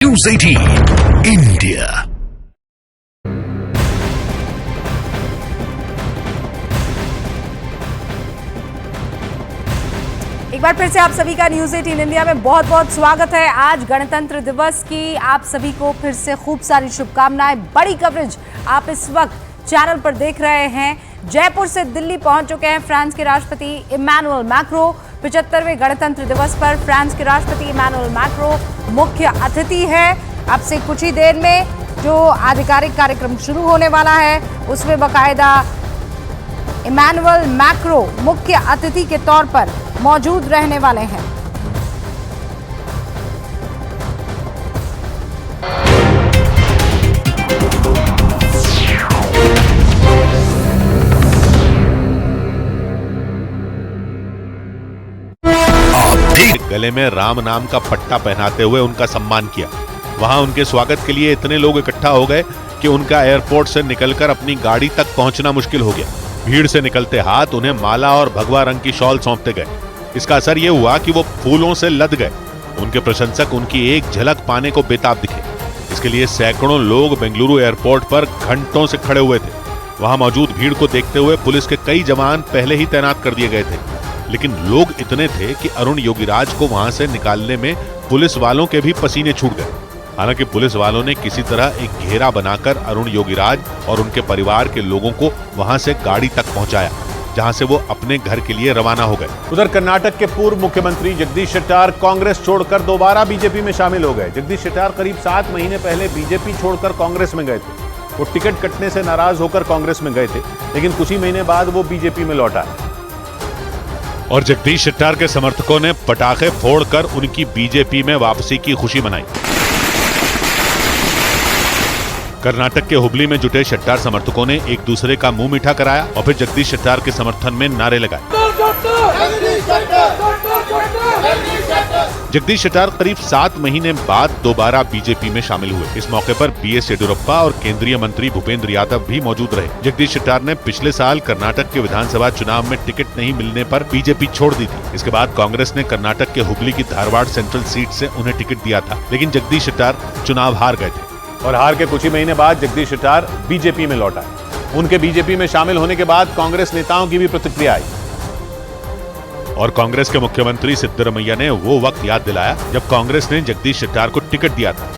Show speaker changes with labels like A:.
A: News 18 India।
B: एक बार फिर से आप सभी का न्यूज़ 18 इंडिया में बहुत बहुत स्वागत है। आज गणतंत्र दिवस की आप सभी को फिर से खूब सारी शुभकामनाएं। बड़ी कवरेज आप इस वक्त चैनल पर देख रहे हैं। जयपुर से दिल्ली पहुंच चुके हैं फ्रांस के राष्ट्रपति इमैनुअल मैक्रो। 75वें गणतंत्र दिवस पर फ्रांस के राष्ट्रपति इमैनुअल मैक्रो मुख्य अतिथि है। अब से कुछ ही देर में जो आधिकारिक कार्यक्रम शुरू होने वाला है उसमें बाकायदा इमैनुअल मैक्रो मुख्य अतिथि के तौर पर मौजूद रहने वाले हैं।
C: गले में राम नाम का पट्टा पहनाते हुए उनका सम्मान किया। वहां उनके स्वागत के लिए इतने लोग इकट्ठा हो गए कि उनका एयरपोर्ट से निकलकर अपनी गाड़ी तक पहुंचना मुश्किल हो गया। भीड़ से निकलते हाथ उन्हें माला और भगवा रंग की शॉल सौंपते गए। इसका असर ये हुआ कि वो फूलों से लद गए। उनके प्रशंसक उनकी एक झलक पाने को बेताब दिखे। इसके लिए सैकड़ों लोग बेंगलुरु एयरपोर्ट पर घंटों से खड़े हुए थे। वहां मौजूद भीड़ को देखते हुए पुलिस के कई जवान पहले ही तैनात कर दिए गए थे, लेकिन लोग इतने थे कि अरुण योगीराज को वहां से निकालने में पुलिस वालों के भी पसीने छूट गए। हालांकि पुलिस वालों ने किसी तरह एक घेरा बनाकर अरुण योगीराज और उनके परिवार के लोगों को वहां से गाड़ी तक पहुंचाया, जहां से वो अपने घर के लिए रवाना हो गए।
D: उधर कर्नाटक के पूर्व मुख्यमंत्री जगदीश शेट्टार कांग्रेस छोड़कर दोबारा बीजेपी में शामिल हो गए। जगदीश शेट्टार करीब 7 महीने पहले बीजेपी छोड़कर कांग्रेस में गए थे। वो टिकट कटने से नाराज होकर कांग्रेस में गए थे, लेकिन कुछ ही महीने बाद वो बीजेपी में लौट आए।
C: और जगदीश शेट्टार के समर्थकों ने पटाखे फोड़कर उनकी बीजेपी में वापसी की खुशी मनाई। कर्नाटक के हुबली में जुटे शेट्टार समर्थकों ने एक दूसरे का मुंह मीठा कराया और फिर जगदीश शेट्टार के समर्थन में नारे लगाए। जगदीश शेट्टार करीब 7 महीने बाद दोबारा बीजेपी में शामिल हुए। इस मौके पर बीएस येडियुरप्पा और केंद्रीय मंत्री भूपेंद्र यादव भी मौजूद रहे। जगदीश शेट्टार ने पिछले साल कर्नाटक के विधानसभा चुनाव में टिकट नहीं मिलने पर बीजेपी छोड़ दी थी। इसके बाद कांग्रेस ने कर्नाटक के हुबली की धारवाड़ सेंट्रल सीट से उन्हें टिकट दिया था, लेकिन जगदीश शेट्टार चुनाव हार गए थे।
D: और हार के कुछ ही महीने बाद जगदीश शेट्टार बीजेपी में लौट आए। उनके बीजेपी में शामिल होने के बाद कांग्रेस नेताओं की भी प्रतिक्रिया आई
C: और कांग्रेस के मुख्यमंत्री सिद्धरमैया ने वो वक्त याद दिलाया जब कांग्रेस ने जगदीश शेट्टार को टिकट दिया था।